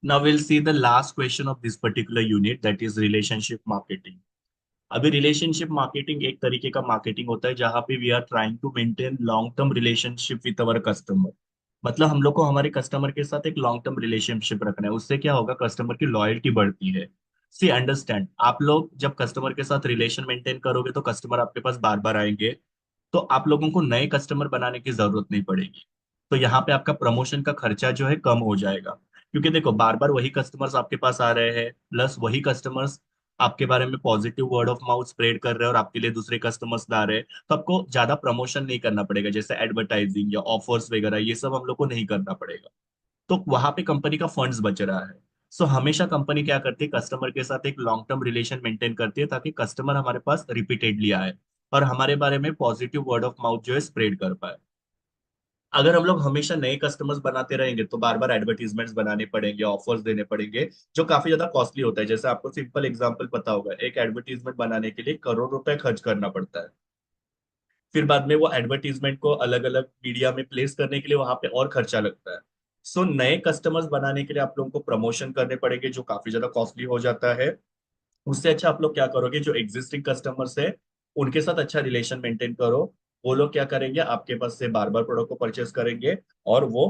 Now we'll see the last question of this particular unit, that is relationship marketing. अभी relationship marketing एक तरीके का marketing होता है जहां पे we are trying to maintain long term relationship with our customer. मतलब हम लोग को हमारे कस्टमर के साथ एक लॉन्ग टर्म रिलेशनशिप रखना है, उससे क्या होगा, कस्टमर की लॉयल्टी बढ़ती है। सी अंडरस्टैंड, आप लोग जब कस्टमर के साथ रिलेशन मेंटेन करोगे तो कस्टमर आपके पास बार बार आएंगे, तो आप लोगों को नए कस्टमर बनाने की जरूरत नहीं पड़ेगी। तो यहाँ पे आपका प्रमोशन का खर्चा जो है कम हो जाएगा, क्योंकि देखो बार बार वही कस्टमर्स आपके पास आ रहे हैं, प्लस वही कस्टमर्स आपके बारे में positive word of mouth spread कर रहे हैं और आपके लिए दूसरे कस्टमर्स ला रहे हैं। तो आपको ज्यादा प्रमोशन नहीं करना पड़ेगा, जैसे एडवर्टाइजिंग या ऑफर्स वगैरह, ये सब हम लोग को नहीं करना पड़ेगा। तो वहां पे कंपनी का फंड्स बच रहा है। सो हमेशा कंपनी क्या करती है, कस्टमर के साथ एक लॉन्ग टर्म रिलेशन मेंटेन करती है ताकि कस्टमर हमारे पास रिपीटेडली आए और हमारे बारे में पॉजिटिव वर्ड ऑफ माउथ जो है स्प्रेड कर पाए। अगर हम लोग हमेशा नए कस्टमर्स बनाते रहेंगे तो बार बार एडवर्टीजमेंट्स बनाने पड़ेंगे, ऑफर्स देने पड़ेंगे, जो काफी ज्यादा कॉस्टली होता है। जैसे आपको सिंपल एग्जांपल पता होगा, एक एडवर्टीजमेंट बनाने के लिए करोड़ रुपए खर्च करना पड़ता है। फिर बाद में वो एडवर्टीजमेंट को अलग अलग मीडिया में प्लेस करने के लिए वहां पे और खर्चा लगता है। सो नए कस्टमर्स बनाने के लिए आप लोगों को प्रमोशन करने पड़ेंगे, जो काफी ज्यादा कॉस्टली हो जाता है। उससे अच्छा आप लोग क्या करोगे, जो एग्जिस्टिंग कस्टमर्स है उनके साथ अच्छा रिलेशन मेंटेन करो। वो लोग क्या करेंगे, आपके पास से बार बार प्रोडक्ट को परचेस करेंगे और वो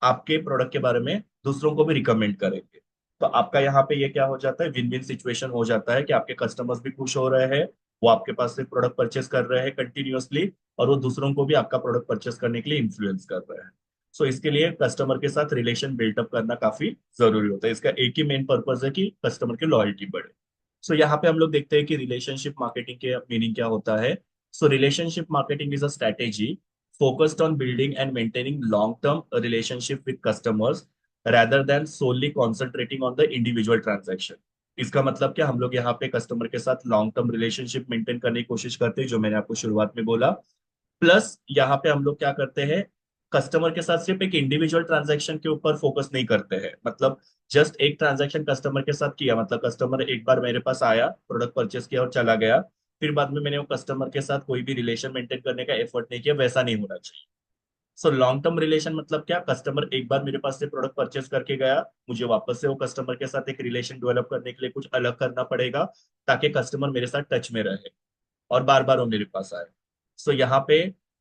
आपके प्रोडक्ट के बारे में दूसरों को भी रिकमेंड करेंगे। तो आपका यहाँ पे ये क्या हो जाता है, विन विन सिचुएशन हो जाता है कि आपके कस्टमर्स भी खुश हो रहे हैं, वो आपके पास से प्रोडक्ट परचेस कर रहे हैं कंटिन्यूअसली, और वो दूसरों को भी आपका प्रोडक्ट परचेस करने के लिए इन्फ्लुएंस कर रहे हैं। सो इसके लिए कस्टमर के साथ रिलेशन बिल्टअप करना काफी जरूरी होता है। इसका एक ही मेन पर्पज है कि कस्टमर की लॉयल्टी बढ़े। सो यहाँ पे हम लोग देखते हैं कि रिलेशनशिप मार्केटिंग के मीनिंग क्या होता है। So relationship marketing is a strategy focused on building and maintaining long-term relationship with customers rather than solely concentrating on the individual transaction। इसका मतलब क्या, हम लोग यहाँ पे कस्टमर के साथ लॉन्ग टर्म रिलेशनशिप मेंटेन करने की कोशिश करते हैं, जो मैंने आपको शुरुआत में बोला। प्लस यहाँ पे हम लोग क्या करते हैं, कस्टमर के साथ सिर्फ एक इंडिविजुअल ट्रांजैक्शन के ऊपर फोकस नहीं करते हैं। मतलब जस्ट एक ट्रांजैक्शन कस्टमर के साथ किया, मतलब कस्टमर एक बार मेरे पास आया, प्रोडक्ट परचेस किया और चला गया, फिर बाद में मैंने वो कस्टमर के साथ कोई भी रिलेशन मेंटेन करने का एफर्ट नहीं किया, वैसा नहीं होना चाहिए। सो लॉन्ग टर्म रिलेशन मतलब क्या, कस्टमर एक बार मेरे पास से प्रोडक्ट परचेस करके गया, मुझे वापस से वो कस्टमर के साथ एक रिलेशन डेवलप करने के लिए कुछ अलग करना पड़ेगा, ताकि कस्टमर मेरे साथ टच में रहे और बार बार वो मेरे पास आए। सो यहाँ पे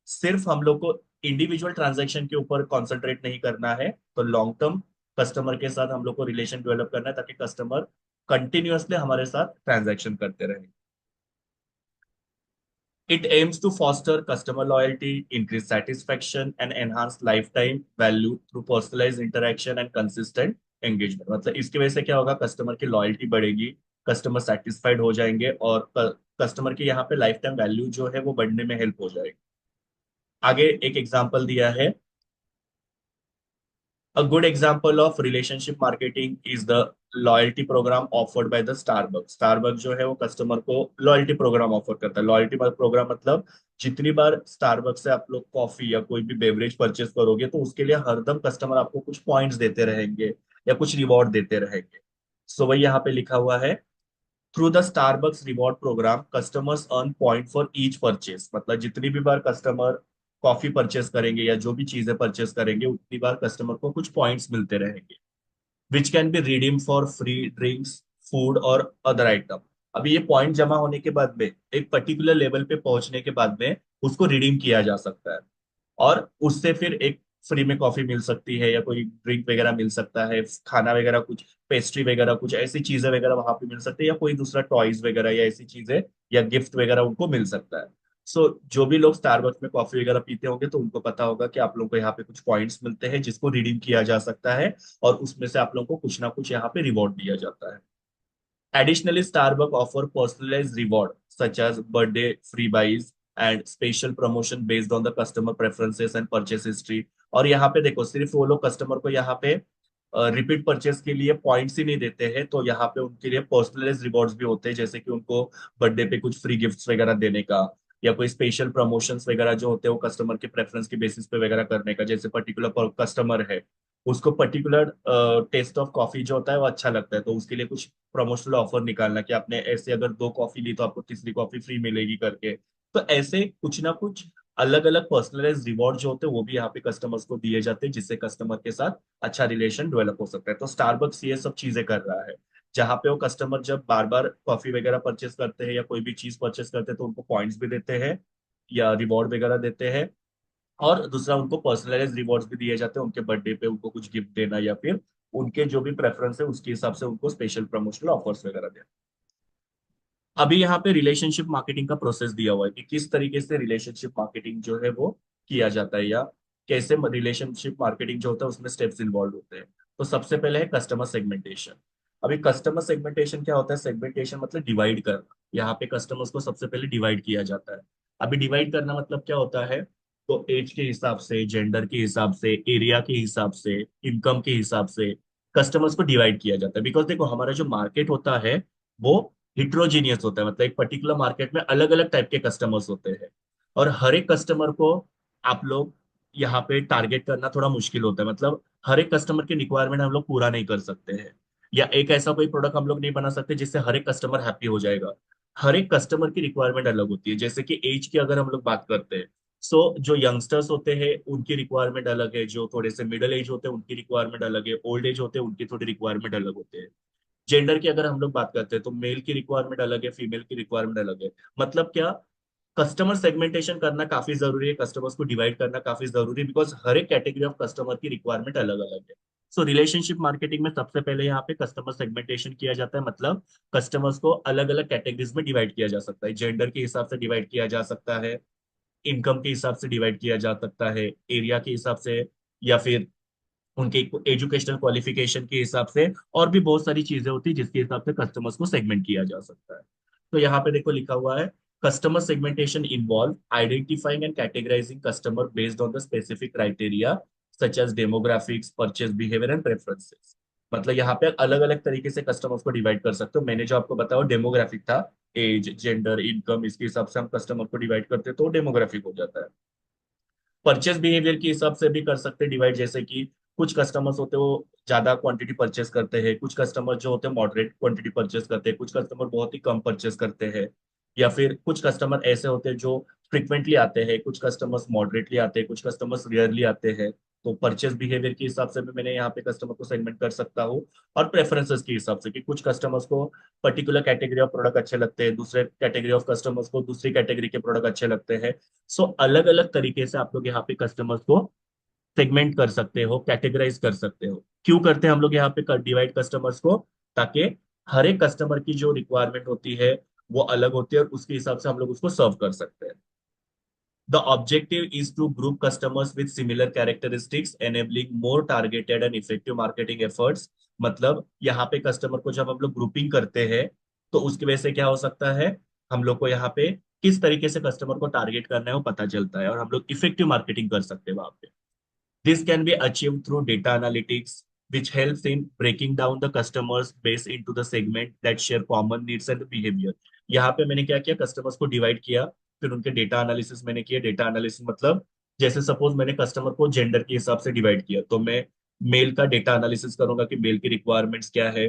सिर्फ हम लोग को इंडिविजुअल ट्रांजैक्शन के ऊपर कॉन्सेंट्रेट नहीं करना है, तो लॉन्ग टर्म कस्टमर के साथ हम लोग को रिलेशन डेवलप करना है ताकि कस्टमर कंटिन्यूअसली हमारे साथ ट्रांजैक्शन करते रहे। It aims to foster customer loyalty, increase satisfaction, and enhance lifetime value through personalized interaction and consistent engagement। मतलब इसकी वजह से क्या होगा, कस्टमर की लॉयल्टी बढ़ेगी, कस्टमर सेटिस्फाइड हो जाएंगे और कस्टमर की यहाँ पे लाइफ टाइम वैल्यू जो है वो बढ़ने में हेल्प हो जाएगी। आगे एक एग्जांपल दिया है, A good example of relationship marketing is the loyalty program offered by the Starbucks। Starbucks जो है वो कस्टमर को लॉयल्टी प्रोग्राम ऑफर करता है। लॉयल्टी प्रोग्राम मतलब जितनी बार स्टारबक्स से आप लोग कॉफी या कोई भी बेवरेज परचेस करोगे तो उसके लिए हरदम कस्टमर आपको कुछ पॉइंट्स देते रहेंगे या कुछ रिवॉर्ड देते रहेंगे। सो वही यहाँ पे लिखा हुआ है, through the Starbucks reward program customers earn point for each purchase. मतलब जितनी भी बार कस्टमर कॉफी परचेस करेंगे या जो भी चीजें परचेस करेंगे उतनी बार कस्टमर को कुछ पॉइंट्स मिलते रहेंगे, which can be redeem for free drinks, food और अदर आइटम। अभी ये पॉइंट जमा होने के बाद में एक पर्टिकुलर लेवल पे पहुंचने के बाद में उसको रिडीम किया जा सकता है, और उससे फिर एक फ्री में कॉफी मिल सकती है या कोई ड्रिंक वगैरह मिल सकता है, खाना वगैरह कुछ पेस्ट्री वगैरह कुछ ऐसी चीजें वगैरह वहां पे मिल सकती है, या कोई दूसरा टॉयज वगैरह या ऐसी चीजें या गिफ्ट वगैरह उनको मिल सकता है। सो जो भी लोग स्टारबक्स में कॉफी वगैरह पीते होंगे तो उनको पता होगा कि आप लोगों को यहाँ पे कुछ पॉइंट्स मिलते हैं जिसको रिडीम किया जा सकता है, और उसमें से आप लोगों को कुछ ना कुछ यहाँ पे रिवॉर्ड दिया जाता है। Additionally, Starbucks offer personalized reward such as birthday free buys and special promotion based on the customer preferences and purchase history। और यहाँ पे देखो, सिर्फ वो लोग कस्टमर को यहाँ पे रिपीट परचेस के लिए पॉइंट्स ही नहीं देते हैं, तो यहाँ पे उनके लिए पर्सनलाइज रिवॉर्ड्स भी होते हैं, जैसे कि उनको बर्थडे पे कुछ फ्री गिफ्ट्स वगैरह देने का, या कोई स्पेशल प्रमोशंस वगैरह जो होते हैं वो कस्टमर के प्रेफरेंस के बेसिस पे वगैरह करने का। जैसे पर्टिकुलर कस्टमर है, उसको पर्टिकुलर टेस्ट ऑफ कॉफी जो होता है वो अच्छा लगता है, तो उसके लिए कुछ प्रमोशनल ऑफर निकालना कि आपने ऐसे अगर दो कॉफी ली तो आपको तीसरी कॉफी फ्री मिलेगी करके। तो ऐसे कुछ ना कुछ अलग अलग पर्सनलाइज रिवॉर्ड जो होते हैं वो भी यहाँ पे कस्टमर्स को दिए जाते हैं, जिससे कस्टमर के साथ अच्छा रिलेशन डेवलप हो सकता है। तो स्टारबक्स ये सब चीजें कर रहा है, जहाँ पे वो कस्टमर जब बार बार कॉफी वगैरह परचेस करते हैं या कोई भी चीज परचेस करते हैं तो उनको पॉइंट्स भी देते हैं या रिवॉर्ड वगैरह देते हैं। और दूसरा उनको पर्सनलाइज रिवॉर्ड्स भी दिए जाते हैं, उनके बर्थडे पे उनको कुछ गिफ्ट देना या फिर उनके जो भी प्रेफरेंस है उसके हिसाब से उनको स्पेशल प्रमोशनल ऑफर्स वगैरह देना। अभी यहाँ पे रिलेशनशिप मार्केटिंग का प्रोसेस दिया हुआ है कि किस तरीके से रिलेशनशिप मार्केटिंग जो है वो किया जाता है, या कैसे रिलेशनशिप मार्केटिंग जो होता है उसमें स्टेप्स इन्वॉल्व होते हैं। तो सबसे पहले है कस्टमर सेगमेंटेशन। अभी कस्टमर सेगमेंटेशन क्या होता है? सेगमेंटेशन मतलब डिवाइड करना। यहाँ पे कस्टमर्स को सबसे पहले डिवाइड किया जाता है। अभी डिवाइड करना मतलब क्या होता है? तो एज के हिसाब से, जेंडर के हिसाब से, एरिया के हिसाब से, इनकम के हिसाब से कस्टमर्स को डिवाइड किया जाता है। बिकॉज देखो हमारा जो मार्केट होता है वो हिट्रोजीनियस होता है, मतलब एक पर्टिकुलर मार्केट में अलग अलग टाइप के कस्टमर्स होते हैं। और हर एक कस्टमर को आप लोग यहाँ पे टारगेट करना थोड़ा मुश्किल होता है, मतलब हर एक कस्टमर की रिक्वायरमेंट हम लोग पूरा नहीं कर सकते हैं, या एक ऐसा कोई प्रोडक्ट हम लोग नहीं बना सकते जिससे हर एक कस्टमर हैप्पी हो जाएगा। हर एक कस्टमर की रिक्वायरमेंट अलग होती है। जैसे कि एज की अगर हम लोग बात करते हैं, सो जो यंगस्टर्स होते हैं उनकी रिक्वायरमेंट अलग है, जो थोड़े से मिडिल एज होते हैं उनकी रिक्वायरमेंट अलग है, ओल्ड एज होते हैं उनकी थोड़ी रिक्वायरमेंट अलग होते हैं। जेंडर की अगर हम लोग बात करते हैं तो मेल की रिक्वायरमेंट अलग है, फीमेल की रिक्वायरमेंट अलग है। मतलब क्या, कस्टमर सेगमेंटेशन करना काफी जरूरी है, कस्टमर्स को डिवाइड करना काफी जरूरी है, बिकॉज हर एक कैटेगरी ऑफ कस्टमर की रिक्वायरमेंट अलग अलग है। सो रिलेशनशिप मार्केटिंग में सबसे पहले यहाँ पे कस्टमर सेगमेंटेशन किया जाता है, मतलब कस्टमर्स को अलग अलग कैटेगरीज में डिवाइड किया जा सकता है। जेंडर के हिसाब से डिवाइड किया जा सकता है, इनकम के हिसाब से डिवाइड किया जा सकता है, एरिया के हिसाब से, या फिर उनके एजुकेशनल क्वालिफिकेशन के हिसाब से, और भी बहुत सारी चीजें होती है जिसके हिसाब से कस्टमर्स को सेगमेंट किया जा सकता है। तो यहाँ पे देखो लिखा हुआ है, customer segmentation involve identifying and categorising customer based on the specific criteria such as demographics, purchase behaviour and preferences. मतलब यहाँ पे अलग अलग तरीके से कस्टमर्स को डिवाइड कर सकते हो। मैंने जो आपको बताया डेमोग्राफिक था, एज, जेंडर, इनकम, इसके हिसाब से हम कस्टमर को डिवाइड करते हैं तो डेमोग्राफिक हो जाता है। परचेस बिहेवियर के हिसाब से भी कर सकते हैं डिवाइड, जैसे कि कुछ कस्टमर्स होते हैं वो ज्यादा क्वांटिटी परचेस करते हैं, कुछ कस्टमर जो होते हैं मॉडरेट क्वांटिटी परचेस करते हैं, कुछ कस्टमर बहुत ही कम परचेस करते हैं, या फिर कुछ कस्टमर ऐसे होते हैं जो फ्रिक्वेंटली आते हैं, कुछ कस्टमर्स मॉडरेटली आते हैं, कुछ कस्टमर्स रेयरली आते हैं। तो परचेस बिहेवियर के हिसाब से भी मैंने यहाँ पे कस्टमर को सेगमेंट कर सकता हूँ। और प्रेफरेंसेस के हिसाब से कि कुछ कस्टमर्स को पर्टिकुलर कैटेगरी ऑफ प्रोडक्ट अच्छे लगते हैं, दूसरे कैटेगरी ऑफ कस्टमर्स को दूसरी कैटेगरी के प्रोडक्ट अच्छे लगते हैं। सो अलग अलग तरीके से आप लोग यहाँ पे कस्टमर्स को सेगमेंट कर सकते हो, कैटेगराइज कर सकते हो। क्यों करते हैं हम लोग यहाँ पे डिवाइड कस्टमर्स को? ताकि हर एक कस्टमर की जो रिक्वायरमेंट होती है वो अलग होती है और उसके हिसाब से हम लोग उसको सर्व कर सकते हैं। The objective is to group customers with similar characteristics, enabling more targeted and effective marketing efforts। मतलब यहाँ पे कस्टमर को जब हम लोग ग्रुपिंग करते हैं तो उसकी वजह से क्या हो सकता है, हम लोग को यहाँ पे किस तरीके से कस्टमर को टारगेट करना है वो पता चलता है और हम लोग इफेक्टिव मार्केटिंग कर सकते हैं वहां पे। This can be achieved through data analytics, which helps in breaking down the customers base into the segment that share common needs and behavior। यहाँ पे मैंने क्या किया, कस्टमर्स को डिवाइड किया, फिर उनके डेटा एनालिसिस मैंने किया। डेटा एनालिसिस मतलब जैसे सपोज मैंने कस्टमर को जेंडर के हिसाब से डिवाइड किया तो मैं मेल का डेटा एनालिसिस करूंगा कि मेल की रिक्वायरमेंट्स क्या है,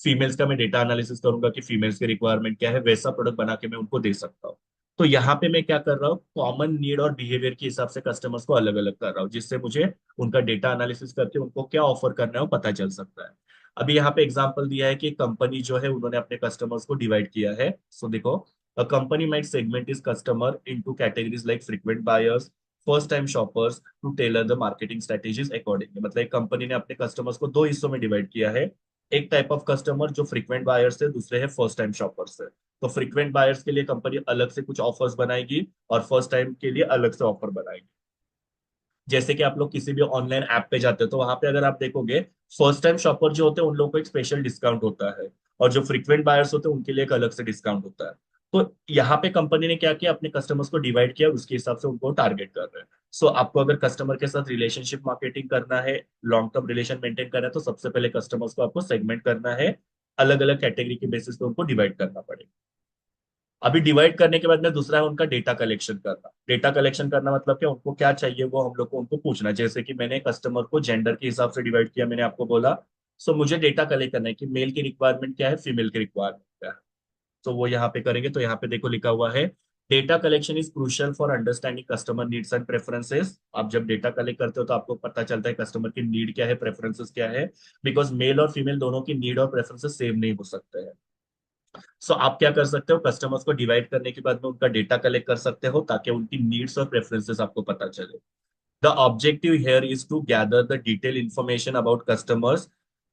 फीमेल्स का मैं डेटा एनालिसिस करूंगा कि फीमेल्स की रिक्वायरमेंट क्या है, वैसा प्रोडक्ट बना के मैं उनको दे सकता हूँ। तो यहाँ पे मैं क्या कर रहा हूँ, कॉमन नीड और बिहेवियर के हिसाब से कस्टमर्स को अलग अलग कर रहा हूँ, जिससे मुझे उनका डेटा एनालिसिस करके उनको क्या ऑफर करना है वो पता चल सकता है। अभी यहाँ पे एग्जांपल दिया है कि कंपनी जो है उन्होंने अपने कस्टमर्स को डिवाइड किया है। सो देखो, a company might segment is customer into categories like frequent buyers, first time shoppers, to tailor the marketing strategies accordingly. मतलब एक कंपनी ने अपने कस्टमर्स को दो हिस्सों में डिवाइड किया है। एक टाइप ऑफ कस्टमर जो फ्रीक्वेंट बायर्स है, दूसरे है फर्स्ट टाइम शॉपर्स है। तो फ्रीक्वेंट बायर्स के लिए कंपनी अलग से कुछ ऑफर्स बनाएगी और फर्स्ट टाइम के लिए अलग से ऑफर बनाएगी। जैसे कि आप लोग किसी भी ऑनलाइन ऐप पे जाते हो तो वहां पे अगर आप देखोगे, फर्स्ट टाइम शॉपर जो होते हैं उन लोगों को एक स्पेशल डिस्काउंट होता है, और जो फ्रीक्वेंट बायर्स होते हैं उनके लिए एक अलग से डिस्काउंट होता है। तो यहाँ पे कंपनी ने क्या किया, अपने कस्टमर्स को डिवाइड किया, उसके हिसाब से उनको टारगेट कर रहे हैं। सो आपको अगर कस्टमर के साथ रिलेशनशिप मार्केटिंग करना है, लॉन्ग टर्म रिलेशन मेंटेन करना है, तो सबसे पहले कस्टमर्स को आपको सेगमेंट करना है, अलग अलग कैटेगरी के बेसिस पे उनको डिवाइड करना पड़ेगा। अभी डिवाइड करने के बाद में दूसरा है उनका डेटा कलेक्शन करना। डेटा कलेक्शन करना मतलब क्या, उनको क्या चाहिए वो हम लोग को उनको पूछना है। जैसे कि मैंने कस्टमर को जेंडर के हिसाब से डिवाइड किया, मैंने आपको बोला। सो मुझे डेटा कलेक्ट करना है कि मेल की रिक्वायरमेंट क्या है, फीमेल की रिक्वायरमेंट क्या है। तो वो यहाँ पे करेंगे। तो यहाँ पे देखो लिखा हुआ है, data collection is crucial for understanding customer needs and preferences. आप जब डेटा कलेक्ट करते हो तो आपको पता चलता है कस्टमर की नीड क्या है, प्रेफरेंसेस क्या है, बिकॉज मेल और फीमेल दोनों की नीड और प्रेफरेंसेस सेम नहीं हो सकते हैं। सो आप क्या कर सकते हो, कस्टमर्स को डिवाइड करने के बाद में उनका डेटा कलेक्ट कर सकते हो ताकि उनकी नीड्स और प्रेफरेंसेस आपको पता चले। The objective here is to gather the detailed information about customers,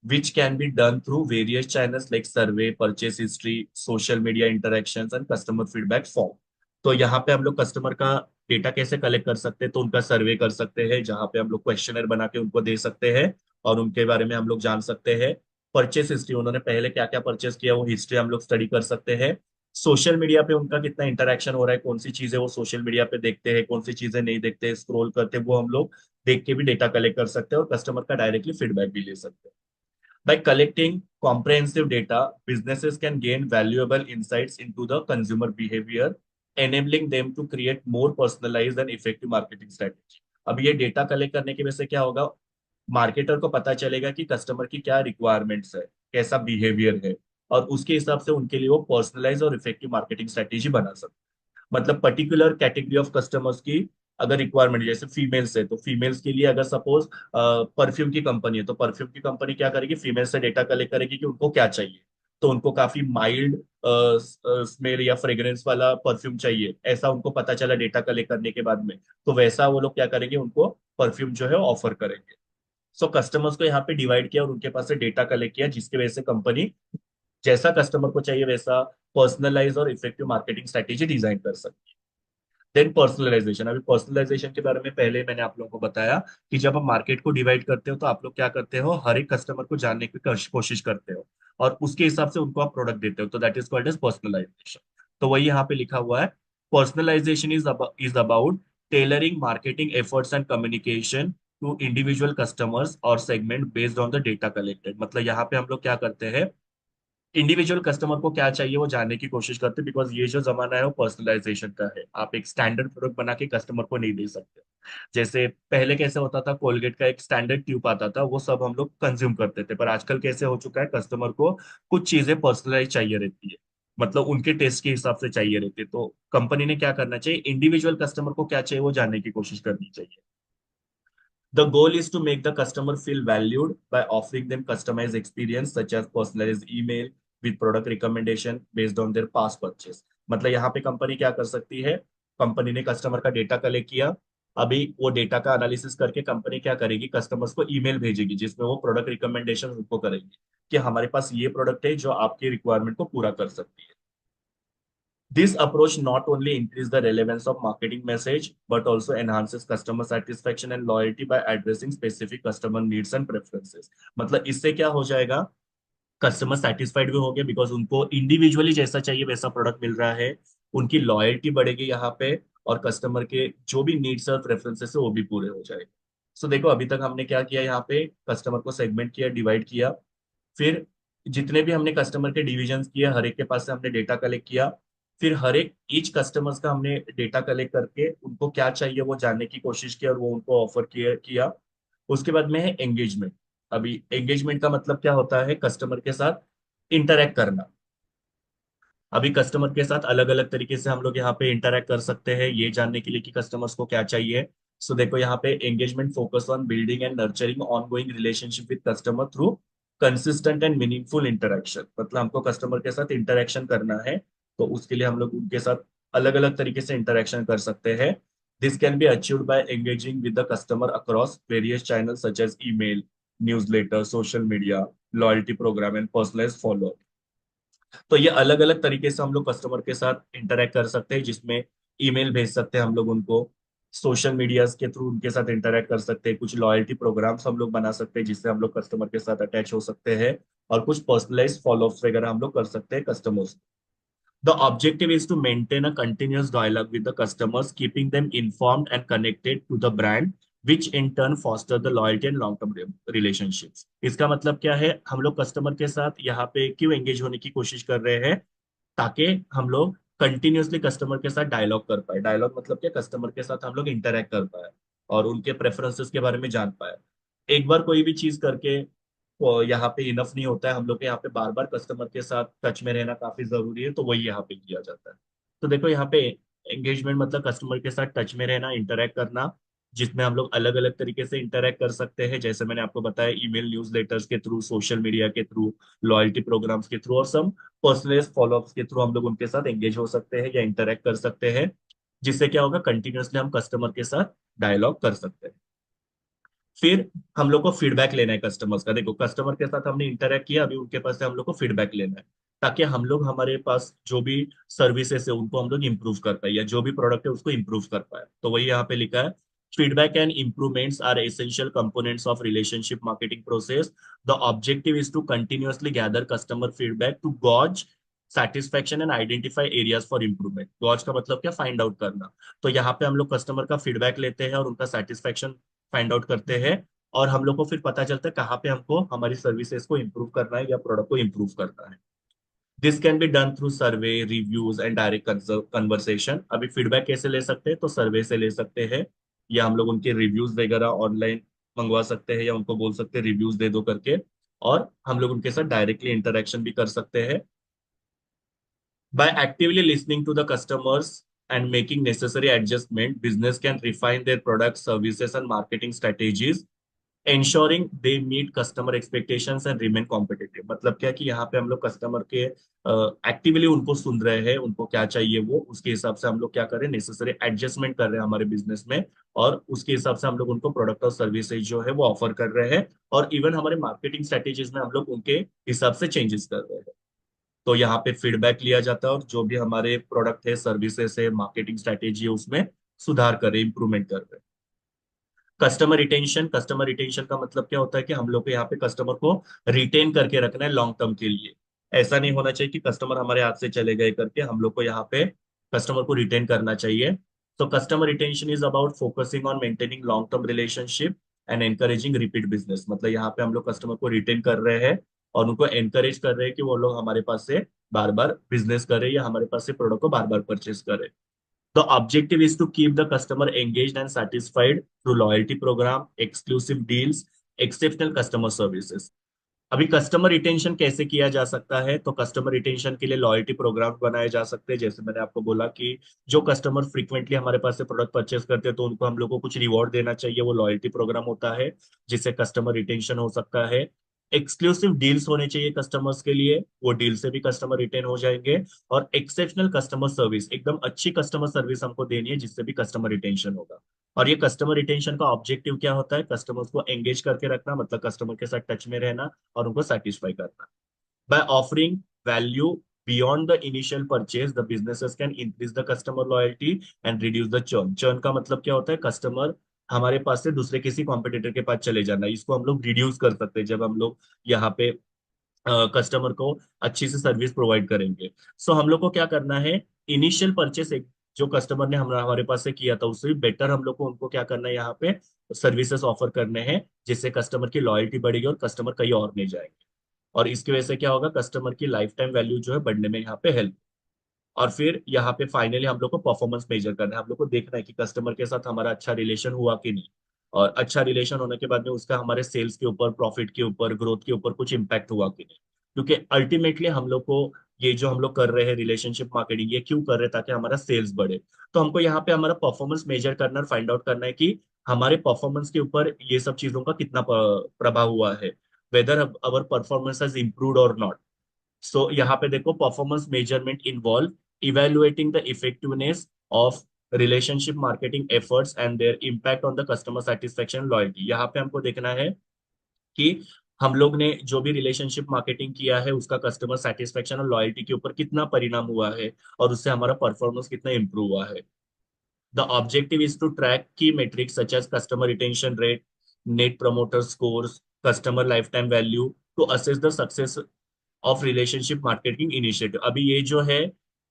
which can be done through various channels like survey, purchase history, social media interactions, and customer feedback form. तो यहाँ पे हम लोग customer का data कैसे collect कर सकते हैं, तो उनका सर्वे कर सकते हैं जहाँ पे हम लोग क्वेश्चनर बना के उनको दे सकते हैं और उनके बारे में हम लोग जान सकते हैं। परचेस हिस्ट्री, उन्होंने पहले क्या क्या परचेस किया वो हिस्ट्री हम लोग स्टडी कर सकते हैं। सोशल मीडिया पे उनका कितना इंटरेक्शन हो रहा है, कौन सी चीजें वो सोशल मीडिया पे देखते हैं, कौन सी चीजें नहीं देखते, स्क्रॉल करते हैं, वो हम लोग देख के भी डेटा कलेक्ट कर सकते हैं और कस्टमर का डायरेक्टली फीडबैक भी ले सकते हैं। By collecting comprehensive data, businesses can gain valuable insights into the consumer behavior, enabling them to create more personalized and effective marketing strategy. अब ये डेटा कलेक्ट करने की वजह से क्या होगा, मार्केटर को पता चलेगा कि कस्टमर की क्या रिक्वायरमेंट्स है, कैसा बिहेवियर है, और उसके हिसाब से उनके लिए वो पर्सनलाइज और इफेक्टिव मार्केटिंग स्ट्रेटेजी बना सकते हैं। मतलब पर्टिकुलर कैटेगरी ऑफ कस्टमर्स की अगर रिक्वायरमेंट, जैसे फीमेल्स है तो फीमेल्स के लिए अगर सपोज परफ्यूम की कंपनी है तो परफ्यूम की कंपनी क्या करेगी, फीमेल से डेटा कलेक्ट करेगी कि उनको क्या चाहिए। तो उनको काफी माइल्ड स्मेल या फ्रेग्रेंस वाला परफ्यूम चाहिए, ऐसा उनको पता चला डेटा कलेक्ट करने के बाद में, तो वैसा वो लोग क्या करेंगे, उनको परफ्यूम जो है ऑफर करेंगे। सो कस्टमर्स को यहाँ पे डिवाइड किया और उनके पास से डेटा कलेक्ट किया जिसकी वजह से कंपनी जैसा कस्टमर को चाहिए वैसा पर्सनलाइज और इफेक्टिव मार्केटिंग स्ट्रेटेजी डिजाइन कर सकती है। देन पर्सनलाइजेशन, अभी पर्सनलाइजेशन के बारे में पहले मैंने आप लोगों को बताया कि जब आप मार्केट को डिवाइड करते हो तो आप लोग क्या करते हो, हर एक कस्टमर को जानने की कोशिश करते हो और उसके हिसाब से उनको आप प्रोडक्ट देते हो, तो that is called as personalisation. तो वही यहाँ पे लिखा हुआ है, personalisation is about tailoring marketing efforts and communication to individual customers और segment based on the data collected. मतलब यहाँ पे हम लोग क्या करते हैं, इंडिविजुअल कस्टमर को क्या चाहिए वो जानने की कोशिश करते हैं, बिकॉज ये जो जमाना है वो पर्सनलाइजेशन का है। आप एक स्टैंडर्ड प्रोडक्ट बना के कस्टमर को नहीं दे सकते। जैसे पहले कैसे होता था, कोलगेट का एक स्टैंडर्ड ट्यूब आता था, वो सब हम लोग कंज्यूम करते थे, पर आजकल कैसे हो चुका है, कस्टमर को कुछ चीजें पर्सनलाइज चाहिए रहती है, मतलब उनके टेस्ट के हिसाब से चाहिए रहती है। तो कंपनी ने क्या करना चाहिए, इंडिविजुअल कस्टमर को क्या चाहिए वो जानने की कोशिश करनी चाहिए। The goal is to make the customer feel valued by offering them customized experience such as personalized email with product recommendation based on their past purchase। मतलब यहाँ पे कंपनी क्या कर सकती है, कंपनी ने कस्टमर का डेटा कलेक्ट किया, अभी वो डेटा का एनालिसिस करके कंपनी क्या करेगी, कस्टमर्स को ईमेल भेजेगी जिसमें वो प्रोडक्ट रिकमेंडेशन उनको करेगी कि हमारे पास ये प्रोडक्ट है जो आपकी रिक्वायरमेंट को पूरा कर सकती है। This approach not only increases the relevance of marketing message, but also enhances customer satisfaction and loyalty by addressing specific customer needs and preferences। मतलब इससे क्या हो जाएगा, कस्टमर सेटिस्फाइड भी हो गए बिकॉज उनको इंडिविजुअली जैसा चाहिए वैसा प्रोडक्ट मिल रहा है, उनकी लॉयल्टी बढ़ेगी यहाँ पे, और कस्टमर के जो भी नीड्स और प्रेफरेंसेस है वो भी पूरे हो जाएंगे। सो देखो अभी तक हमने क्या किया, यहाँ पे कस्टमर को सेगमेंट किया, डिवाइड किया, फिर जितने भी हमने कस्टमर के डिविजन किए हर एक के पास से हमने डेटा कलेक्ट किया, फिर हर एक ईच कस्टमर्स का हमने डेटा कलेक्ट करके उनको क्या चाहिए वो जानने की कोशिश की और वो उनको ऑफर किया। उसके बाद में है एंगेजमेंट। अभी एंगेजमेंट का मतलब क्या होता है, कस्टमर के साथ इंटरेक्ट करना। अभी कस्टमर के साथ अलग अलग तरीके से हम लोग यहाँ पे इंटरेक्ट कर सकते हैं ये जानने के लिए कि कस्टमर्स को क्या चाहिए। सो देखो यहाँ पे engagement focus on building and nurturing ongoing relationship with customer through consistent and meaningful interaction. मतलब हमको कस्टमर के साथ इंटरेक्शन करना है तो उसके लिए हम लोग उनके साथ अलग अलग तरीके से इंटरेक्शन कर सकते हैं। This can be achieved by engaging with the customer across various channel such as email, newsletter, social media, loyalty program and personalised follow. तो ये अलग अलग तरीके से हम लोग कस्टमर के साथ इंटरेक्ट कर सकते हैं, जिसमें ईमेल भेज सकते हैं हम लोग उनको, सोशल मीडिया के थ्रू उनके साथ इंटरेक्ट कर सकते हैं, कुछ लॉयल्टी प्रोग्राम्स हम लोग बना सकते हैं जिससे हम लोग कस्टमर के साथ अटैच हो सकते हैं, और कुछ पर्सनलाइज फॉलोअप्स वगैरह हम लोग कर सकते हैं customers. The objective is to maintain a continuous dialogue with the customers, keeping them informed and connected to the brand, which in turn foster the loyalty and long-term relationships। इसका मतलब क्या है, हम लोग कस्टमर के साथ यहाँ पे क्यों एंगेज होने की कोशिश कर रहे हैं, ताकि हम लोग कंटिन्यूअसली कस्टमर के साथ डायलॉग कर पाए। डायलॉग मतलब क्या, कस्टमर के साथ हम लोग इंटरेक्ट कर पाए और उनके प्रेफरेंसेस के बारे में जान पाए। एक बार कोई भी चीज करके तो यहाँ पे इनफ नहीं होता है, हम लोग के यहाँ पे बार बार कस्टमर के साथ टच में रहना काफी जरूरी है, तो वही यहाँ पे किया जाता है। तो देखो यहाँ पे एंगेजमेंट मतलब कस्टमर के साथ टच में रहना, इंटरेक्ट करना, जिसमें हम लोग अलग अलग तरीके से इंटरेक्ट कर सकते हैं, जैसे मैंने आपको बताया ईमेल, न्यूज़लेटर्स के थ्रू, सोशल मीडिया के थ्रू, लॉयल्टी प्रोग्राम्स के थ्रू, और सम पर्सनलाइज्ड फॉलोअप्स के थ्रू हम लोग उनके साथ एंगेज हो सकते हैं या इंटरेक्ट कर सकते हैं, जिससे क्या होगा, कंटिन्यूअसली हम कस्टमर के साथ डायलॉग कर सकते हैं। फिर हम लोग को फीडबैक लेना है कस्टमर्स का। देखो, कस्टमर के साथ हमने इंटरेक्ट किया, अभी उनके पास से हम लोग को फीडबैक लेना है, ताकि हम लोग हमारे पास जो भी सर्विसेज है उनको हम लोग इंप्रूव कर पाए, या जो भी प्रोडक्ट है उसको इंप्रूव कर पाए। तो वही यहाँ पे लिखा है, feedback and improvements are essential components of relationship marketing process. The objective is to continuously gather customer feedback to gauge satisfaction and identify areas for improvement. Gauge का मतलब क्या, फाइंड आउट करना। तो यहाँ पे हम लोग कस्टमर का फीडबैक लेते हैं और उनका सेटिस्फैक्शन फाइंड आउट करते हैं, और हम लोग को फिर पता चलता है कहाँ पे हमको हमारी सर्विसेज को इम्प्रूव करना है या प्रोडक्ट को इम्प्रूव करना है। This can be done through survey, reviews and direct conversation. अभी फीडबैक कैसे ले सकते हैं, तो सर्वे से ले सकते हैं, या हम लोग उनके रिव्यूज वगैरह ऑनलाइन मंगवा सकते हैं, या उनको बोल सकते हैं रिव्यूज दे दो करके, और हम लोग उनके साथ डायरेक्टली इंटरेक्शन भी कर सकते हैं। By actively listening to the customers and making necessary adjustment, business can refine their products, services, and marketing strategies, ensuring they meet customer expectations and remain competitive। मतलब क्या कि यहाँ पे हम लोग कस्टमर के एक्टिवली उनको सुन रहे हैं, उनको क्या चाहिए वो उसके हिसाब से हम लोग क्या करें, नेसेसरी एडजस्टमेंट कर रहे हैं हमारे बिजनेस में, और उसके हिसाब से हम लोग उनको प्रोडक्ट और सर्विसेज जो है वो ऑफर कर रहे हैं, और इवन हमारे मार्केटिंग स्ट्रेटेजीज में हम लोग उनके हिसाब से चेंजेस कर रहे हैं। तो यहाँ पे फीडबैक लिया जाता है, और जो भी हमारे प्रोडक्ट है, सर्विसेज है, मार्केटिंग स्ट्रेटेजी है, उसमें सुधार करें, इंप्रूवमेंट कर रहे हैं। कस्टमर रिटेंशन, कस्टमर रिटेंशन का मतलब क्या होता है कि हम लोग को यहाँ पे कस्टमर को रिटेन करके रखना है लॉन्ग टर्म के लिए। ऐसा नहीं होना चाहिए कि कस्टमर हमारे हाथ से चले गए करके, हम लोग को यहाँ पे कस्टमर को रिटेन करना चाहिए। तो customer retention is about focusing on maintaining long term relationship and encouraging repeat business. मतलब यहाँ पे हम लोग कस्टमर को रिटेन कर रहे हैं और उनको एनकरेज कर रहे हैं कि वो लोग हमारे पास से बार बार बिजनेस करें, या हमारे पास से प्रोडक्ट को बार बार परचेस करें। The objective is to keep the customer engaged and satisfied through loyalty program, exclusive deals, exceptional customer services। अभी कस्टमर रिटेंशन कैसे किया जा सकता है, तो कस्टमर रिटेंशन के लिए लॉयल्टी प्रोग्राम बनाए जा सकते हैं। जैसे मैंने आपको बोला कि जो कस्टमर फ्रीक्वेंटली हमारे पास से प्रोडक्ट परचेस करते हैं, तो उनको हम लोग को कुछ रिवॉर्ड देना चाहिए, वो लॉयल्टी प्रोग्राम होता है, जिससे कस्टमर रिटेंशन हो सकता है। एक्सक्लूसिव डील्स होने चाहिए कस्टमर्स के लिए, वो डील से भी कस्टमर रिटेन हो जाएंगे। और एक्सेप्शनल कस्टमर सर्विस, एकदम अच्छी कस्टमर सर्विस हमको देनी है, जिससे भी कस्टमर रिटेंशन होगा। और ये कस्टमर रिटेंशन का ऑब्जेक्टिव क्या होता है, कस्टमर्स को एंगेज करके रखना, मतलब कस्टमर के साथ टच में रहना और उनको सेटिस्फाई करना। By offering value beyond the initial purchase, the businesses can increase the customer loyalty and reduce the churn. Churn का मतलब क्या होता है, कस्टमर हमारे पास से दूसरे किसी कॉम्पिटिटर के पास चले जाना, इसको हम लोग रिड्यूस कर सकते हैं जब हम लोग यहाँ पे कस्टमर को अच्छी से सर्विस प्रोवाइड करेंगे। सो हम लोग को क्या करना है, इनिशियल परचेस एक जो कस्टमर ने हमारे पास से किया था, उससे भी बेटर हम लोग को उनको क्या करना है, यहाँ पे सर्विसेज ऑफर करने हैं, जिससे कस्टमर की लॉयल्टी बढ़ेगी और कस्टमर कहीं और नहीं जाएंगे। और इसकी वजह से क्या होगा, कस्टमर की लाइफ टाइम वैल्यू जो है बढ़ने में यहाँ पे हेल्प। और फिर यहाँ पे फाइनली हम लोग को परफॉर्मेंस मेजर करना है, हम लोग को देखना है कि कस्टमर के साथ हमारा अच्छा रिलेशन हुआ कि नहीं, और अच्छा रिलेशन होने के बाद में उसका हमारे सेल्स के ऊपर, प्रॉफिट के ऊपर, ग्रोथ के ऊपर कुछ इम्पैक्ट हुआ कि नहीं। क्योंकि अल्टीमेटली हम लोग को ये जो हम लोग कर रहे हैं रिलेशनशिप मार्केटिंग, ये क्यों कर रहे हैं, ताकि हमारा सेल्स बढ़े। तो हमको यहाँ पे हमारा परफॉर्मेंस मेजर करना और फाइंड आउट करना है कि हमारे परफॉर्मेंस के ऊपर ये सब चीजों का कितना प्रभाव हुआ है, whether our performance has improved और नॉट। सो यहाँ पे देखो, performance measurement involve evaluating the effectiveness of relationship marketing efforts and their impact on the customer satisfaction loyalty. यहाँ पे हमको देखना है कि हम लोग ने जो भी रिलेशनशिप मार्केटिंग किया है, उसका कस्टमर सेटिस्फेक्शन और लॉयल्टी के ऊपर कितना परिणाम हुआ है, और उससे हमारा परफॉर्मेंस कितना इंप्रूव हुआ है। The objective is to track key metrics such as customer retention rate, net promoter scores, customer lifetime value to assess the success of relationship marketing initiative. अभी ये जो है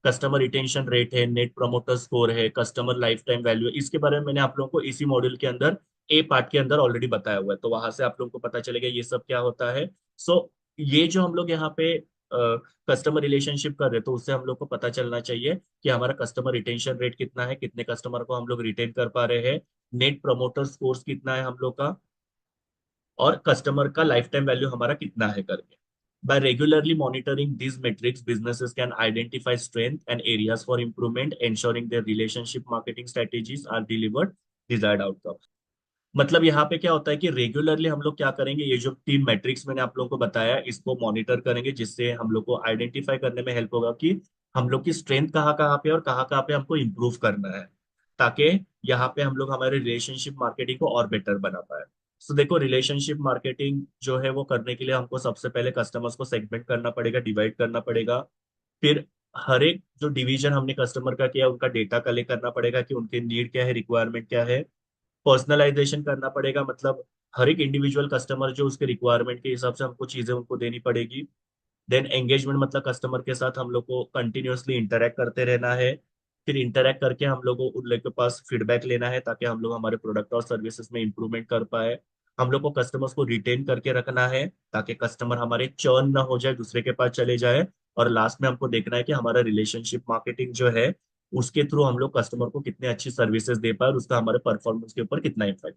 कस्टमर रिटेंशन रेट है, net promoter score है, customer life time value है, इसके बारे में मैंने आप लोगों को इसी मॉड्यूल के अंदर ए पार्ट के अंदर ऑलरेडी बताया हुआ है, तो वहां से आप लोगों को पता चलेगा ये सब क्या होता है। सो ये जो हम लोग यहाँ पे कस्टमर रिलेशनशिप कर रहे हैं, तो उससे हम लोग को पता चलना चाहिए कि हमारा कस्टमर रिटेंशन रेट कितना है, कितने कस्टमर को हम लोग रिटेन कर पा रहे हैं, नेट प्रमोटर स्कोर्स कितना है हम लोग का, और कस्टमर का लाइफ टाइम वैल्यू हमारा कितना है करके। By regularly monitoring these metrics, businesses can identify strength and areas for improvement, ensuring their relationship marketing strategies are delivered desired outcome. मतलब यहाँ पे क्या होता है कि रेगुलरली हम लोग क्या करेंगे, ये जो 3 मैट्रिक्स मैंने आप लोगों को बताया इसको मॉनिटर करेंगे, जिससे हम लोग को आइडेंटिफाई करने में हेल्प होगा कि हम लोग की स्ट्रेंथ कहाँ कहाँ पे और कहाँ पे हमको इम्प्रूव करना है, ताकि यहाँ पे हम लोग हमारे रिलेशनशिप मार्केटिंग को और बेटर बना पाए। सो देखो, रिलेशनशिप मार्केटिंग जो है वो करने के लिए हमको सबसे पहले कस्टमर्स को सेगमेंट करना पड़ेगा, डिवाइड करना पड़ेगा। फिर हर एक जो डिवीजन हमने कस्टमर का किया उनका डेटा कलेक्ट करना पड़ेगा कि उनके नीड क्या है, रिक्वायरमेंट क्या है। पर्सनलाइजेशन करना पड़ेगा, मतलब हर एक इंडिविजुअल कस्टमर जो उसके रिक्वायरमेंट के हिसाब से हमको चीजें उनको देनी पड़ेगी। देन एंगेजमेंट, मतलब कस्टमर के साथ हम लोग को कंटिन्यूअसली इंटरेक्ट करते रहना है। फिर इंटरेक्ट करके हम लोग को उन लोग के पास फीडबैक लेना है ताकि हम लोग हमारे प्रोडक्ट और सर्विसेज में इंप्रूवमेंट कर पाए। हम लोग को कस्टमर्स को रिटेन करके रखना है ताकि कस्टमर हमारे चर्न ना हो जाए, दूसरे के पास चले जाए। और लास्ट में हमको देखना है कि हमारा रिलेशनशिप मार्केटिंग जो है उसके थ्रू हम लोग कस्टमर को कितने अच्छी सर्विसेज दे पाए और उसका हमारे परफॉर्मेंस के ऊपर कितना इफेक्ट।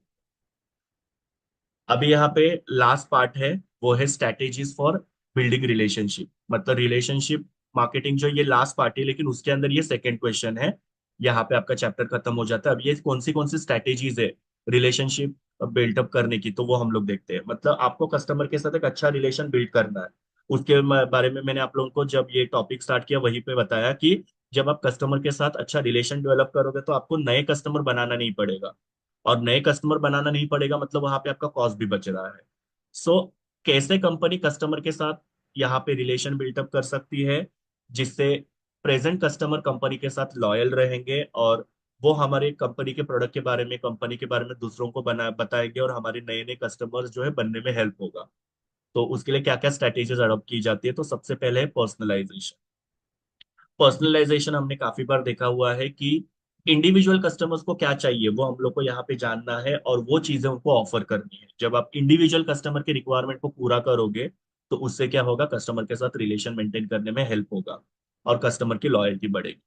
अभी यहाँ पे लास्ट पार्ट है, वो है स्ट्रेटेजीज फॉर बिल्डिंग रिलेशनशिप। मतलब रिलेशनशिप मार्केटिंग जो ये लास्ट पार्ट है, लेकिन उसके अंदर ये सेकंड क्वेश्चन है। यहाँ पे आपका चैप्टर खत्म हो जाता है। अब ये कौन सी स्ट्रेटेजीज है रिलेशनशिप बिल्डअप करने की, तो वो हम लोग देखते हैं। मतलब आपको कस्टमर के साथ एक अच्छा रिलेशन बिल्ड करना है। उसके बारे में मैंने आप लोगों को जब ये टॉपिक स्टार्ट किया वहीं पे बताया कि जब आप कस्टमर के साथ अच्छा रिलेशन डेवलप करोगे तो आपको नए कस्टमर बनाना नहीं पड़ेगा। और नए कस्टमर बनाना नहीं पड़ेगा मतलब वहां पे आपका कॉस्ट भी बच रहा है। सो कैसे कंपनी कस्टमर के साथ यहाँ पे रिलेशन बिल्टअप कर सकती है, जिससे प्रेजेंट कस्टमर कंपनी के साथ लॉयल रहेंगे और वो हमारे कंपनी के प्रोडक्ट के बारे में, कंपनी के बारे में दूसरों को बना बताएंगे और हमारे नए नए कस्टमर्स जो है बनने में हेल्प होगा। तो उसके लिए क्या क्या स्ट्रैटेजीज अडॉप्ट की जाती है, तो सबसे पहले है पर्सनलाइजेशन। पर्सनलाइजेशन हमने काफी बार देखा हुआ है कि इंडिविजुअल कस्टमर्स को क्या चाहिए वो हम लोग को यहाँ पे जानना है और वो चीजें उनको ऑफर करनी है। जब आप इंडिविजुअल कस्टमर के रिक्वायरमेंट को पूरा करोगे तो उससे क्या होगा, कस्टमर के साथ रिलेशन मेंटेन करने में हेल्प होगा और कस्टमर की लॉयल्टी बढ़ेगी।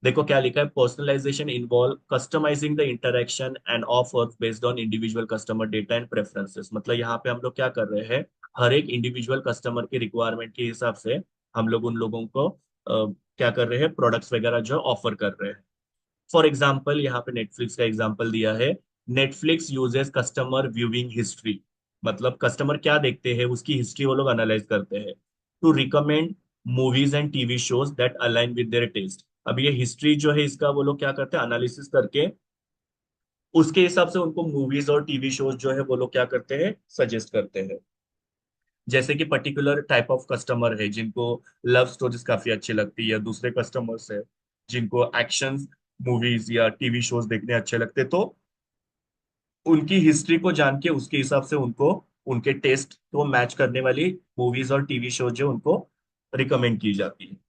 देखो क्या लिखा है, personalisation involve customising the interaction and offer based on individual customer data and preferences. मतलब यहाँ पे हम लोग क्या कर रहे हैं, हर एक इंडिविजुअल कस्टमर के रिक्वायरमेंट के हिसाब से हम लोग उन लोगों को क्या कर रहे हैं, प्रोडक्ट्स वगैरह जो ऑफर कर रहे हैं। फॉर एग्जाम्पल यहाँ पे नेटफ्लिक्स का एग्जाम्पल दिया है। Netflix uses customer viewing history, मतलब कस्टमर क्या देखते हैं उसकी हिस्ट्री वो लोग एनालाइज करते हैं to recommend movies and TV shows that align with their taste. अब ये हिस्ट्री जो है इसका वो लोग क्या करते हैं, एनालिसिस करके उसके हिसाब से उनको मूवीज और टीवी शोज जो है वो लोग क्या करते हैं, सजेस्ट करते हैं। जैसे कि पर्टिकुलर टाइप ऑफ कस्टमर है जिनको लव स्टोरीज काफी अच्छी लगती है, या दूसरे कस्टमर्स है जिनको एक्शन मूवीज या टीवी शोज देखने अच्छे लगते, तो उनकी हिस्ट्री को जान के उसके हिसाब से उनको उनके टेस्ट को मैच करने वाली मूवीज और टीवी शो जो उनको रिकमेंड की जाती है।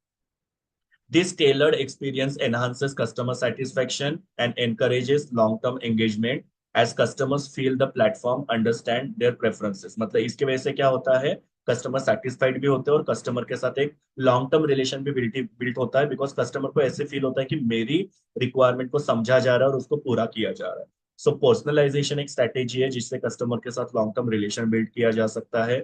This tailored experience enhances customer satisfaction and encourages long-term engagement as customers feel the platform understand their preferences। मतलब इसके वजह से क्या होता है, कस्टमर सेटिस्फाइड भी होते हैं और कस्टमर के साथ एक लॉन्ग टर्म रिलेशन भी बिल्ट होता है, बिकॉज कस्टमर को ऐसे फील होता है कि मेरी रिक्वायरमेंट को समझा जा रहा है और उसको पूरा किया जा रहा है। सो पर्सनलाइजेशन एक स्ट्रैटेजी है जिससे कस्टमर के साथ लॉन्ग टर्म रिलेशन बिल्ड किया जा सकता है।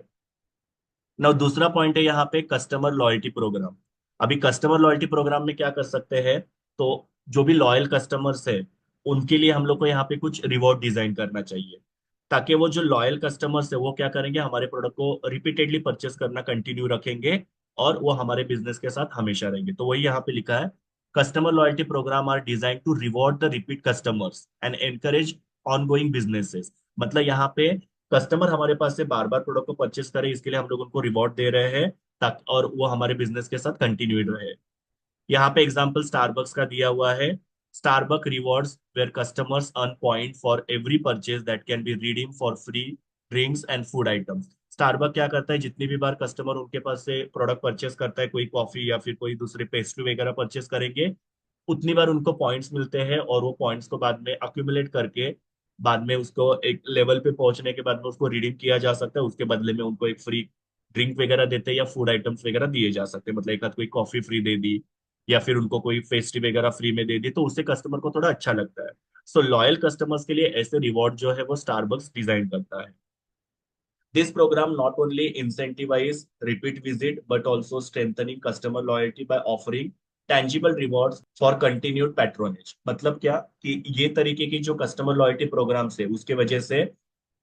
नाउ दूसरा पॉइंट है यहाँ पे कस्टमर लॉयल्टी प्रोग्राम। अभी कस्टमर लॉयल्टी प्रोग्राम में क्या कर सकते हैं, तो जो भी लॉयल कस्टमर्स है उनके लिए हम लोग को यहाँ पे कुछ रिवॉर्ड डिजाइन करना चाहिए, ताकि वो जो लॉयल कस्टमर्स है वो क्या करेंगे, हमारे प्रोडक्ट को रिपीटेडली परचेस करना कंटिन्यू रखेंगे और वो हमारे बिजनेस के साथ हमेशा रहेंगे। तो वही यहाँ पे लिखा है, customer loyalty program are design to reward the repeat customers and encourage ongoing businesses. मतलब यहाँ पे कस्टमर हमारे पास से बार बार प्रोडक्ट को परचेस करे इसके लिए हम लोग उनको रिवॉर्ड दे रहे हैं ताकि और वो हमारे बिजनेस के साथ कंटिन्यूड रहे। यहाँ पे एग्जांपल स्टारबक्स का दिया हुआ है। Starbuck rewards where customers earn point for every purchase that can be redeem for free drinks and food items. Starbuck क्या करता है, जितनी भी बार कस्टमर उनके पास से प्रोडक्ट परचेस करता है, कोई कॉफी या फिर कोई दूसरी पेस्ट्री वगैरह परचेस करेंगे, उतनी बार उनको पॉइंट्स मिलते हैं और वो पॉइंट्स को बाद में अक्यूमुलेट करके बाद में उसको एक लेवल पे पहुंचने के बाद में उसको रिडीम किया जा सकता है। उसके बदले में उनको एक फ्री ड्रिंक वगैरह देते हैं या फूड आइटम्स वगैरह दिए जा सकते हैं। मतलब एक आध कोई कॉफी फ्री दे दी या फिर उनको कोई पेस्ट्री वगैरह फ्री में दे दी, तो उससे कस्टमर को थोड़ा अच्छा लगता है। सो लॉयल कस्टमर्स के लिए ऐसे रिवॉर्ड जो है वो स्टारबक्स डिजाइन करता है। This program not only incentivize repeat visit but also strengthening customer loyalty by offering tangible rewards for continued patronage. मतलब क्या कि ये तरीके की जो कस्टमर लॉयल्टी प्रोग्राम्स है उसके वजह से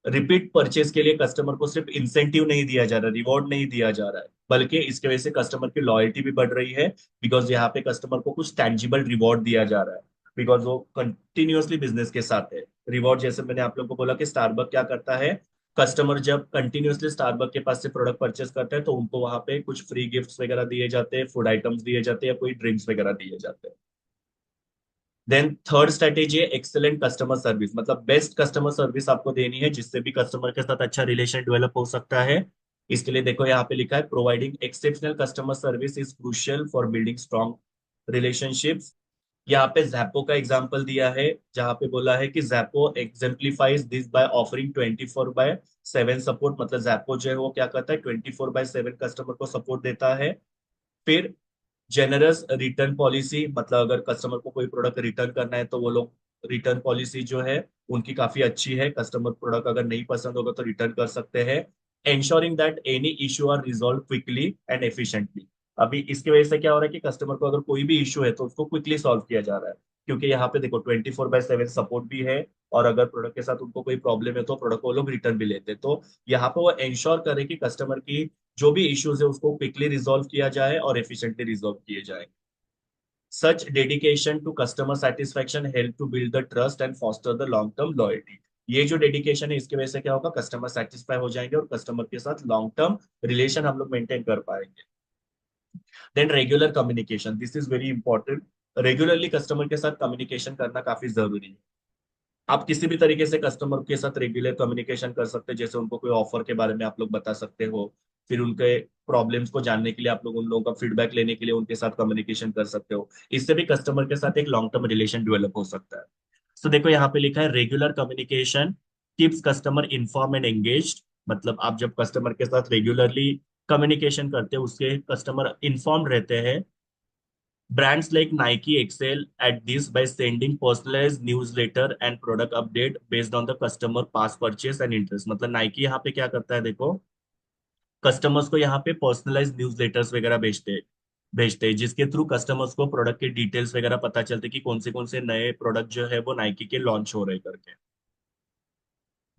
रिपीट परचेज के लिए कस्टमर को सिर्फ इंसेंटिव नहीं दिया जा रहा, रिवॉर्ड नहीं दिया जा रहा है, बल्कि इसके वजह से कस्टमर की लॉयल्टी भी बढ़ रही है। बिकॉज यहाँ पे कस्टमर को कुछ टैंजिबल रिवॉर्ड दिया जा रहा है, बिकॉज वो कंटिन्यूअसली बिजनेस के साथ है। रिवॉर्ड जैसे मैंने आप लोगों को बोला कि स्टारबक क्या करता है, कस्टमर जब कंटिन्यूअसली स्टारबक के पास से प्रोडक्ट परचेस करते हैं तो उनको वहां पे कुछ फ्री गिफ्ट्स वगैरह दिए जाते हैं, फूड आइटम्स दिए जाते हैं या कोई ड्रिंक्स वगैरह दिए जाते हैं। देन थर्ड स्ट्रेटेजी है एक्सेलेंट कस्टमर सर्विस, मतलब बेस्ट कस्टमर सर्विस आपको देनी है जिससे भी कस्टमर के साथ अच्छा रिलेशन डेवलप हो सकता है। इसके लिए देखो यहाँ पे लिखा है providing exceptional customer service is crucial for building strong relationships. यहाँ पे जैपो का एग्जांपल दिया है जहाँ पे बोला है कि जैपो एग्जेम्पलीफाइज दिस बाय ऑफरिंग 24/7 सपोर्ट, मतलब जैपो जो है वो क्या करता है 24/7 कस्टमर को सपोर्ट देता है। फिर जेनरस रिटर्न पॉलिसी, मतलब अगर कस्टमर को कोई प्रोडक्ट रिटर्न करना है तो वो लोग रिटर्न पॉलिसी जो है उनकी काफी अच्छी है, कस्टमर प्रोडक्ट अगर नहीं पसंद होगा तो रिटर्न कर सकते हैं। ensuring that any issue are resolve quickly and efficiently. अभी इसकी वजह से क्या हो रहा है कि कस्टमर को अगर कोई भी इशू है तो उसको क्विकली सॉल्व किया जा रहा है, क्योंकि यहाँ पे देखो 24/7 सपोर्ट भी है। और अगर प्रोडक्ट के साथ उनको कोई प्रॉब्लम है तो प्रोडक्ट को वो लोग रिटर्न भी लेते हैं। तो यहाँ पे वो इंश्योर करे कि कस्टमर की जो भी इश्यूज है उसको क्विकली रिजॉल्व किया जाए और एफिशिएंटली रिजॉल्व किए जाए। Such dedication to customer satisfaction help to build the trust and foster the long term loyalty. ये जो डेडिकेशन है इसकी वजह से क्या होगा, कस्टमर सेटिस्फाई हो जाएंगे और कस्टमर के साथ लॉन्ग टर्म रिलेशन हम लोग मेंटेन कर पाएंगे। Then regular communication, this is very important. Regularly customer के साथ कम्युनिकेशन करना काफी जरूरी है। आप किसी भी तरीके से कस्टमर के साथ रेगुलर कम्युनिकेशन कर सकते हैं, जैसे उनको कोई ऑफर के बारे में आप लोग बता सकते हो, फिर उनके प्रॉब्लम्स को जानने के लिए आप लोग उन लोगों का फीडबैक लेने के लिए उनके साथ कम्युनिकेशन कर सकते हो। इससे भी कस्टमर के साथ एक लॉन्ग टर्म रिलेशन डेवलप हो सकता है। तो देखो यहाँ पे लिखा है regular communication keeps customer inform and engaged. मतलब आप जब कस्टमर के साथ रेगुलरली कम्युनिकेशन करते हो उसके कस्टमर इन्फॉर्म रहते हैं। Brands like Nike excel at this by sending personalized newsletter and product update based on the customer past purchase and interest। मतलब नाइकी यहाँ पे क्या करता है देखो, कस्टमर्स को यहाँ पे पर्सनलाइज न्यूज़लेटर्स वगैरह भेजते हैं जिसके थ्रू कस्टमर्स को प्रोडक्ट के डिटेल्स वगैरह पता चलते कि कौन से नए प्रोडक्ट जो है वो नाइकी के लॉन्च हो रहे करके।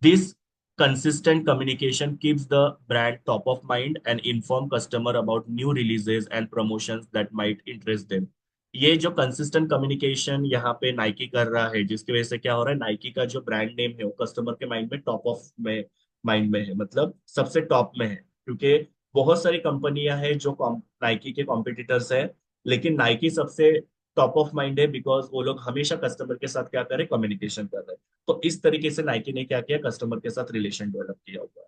This consistent communication keeps the brand top of mind and inform customer about new releases and promotions that might interest them। ये जो कंसिस्टेंट कम्युनिकेशन यहाँ पे नाइकी कर रहा है जिसकी वजह से क्या हो रहा है, नाइकी का जो ब्रांड नेम है वो कस्टमर के माइंड में टॉप ऑफ में माइंड में है, मतलब सबसे टॉप में है। क्योंकि बहुत सारी कंपनियां हैं जो नाइकी के कॉम्पिटिटर्स है, लेकिन नाइकी सबसे टॉप ऑफ माइंड है बिकॉज वो लोग हमेशा कस्टमर के साथ क्या करें, कम्युनिकेशन कर रहे हैं। तो इस तरीके से नाइकी ने क्या किया, कस्टमर के साथ रिलेशन डेवलप किया हुआ है।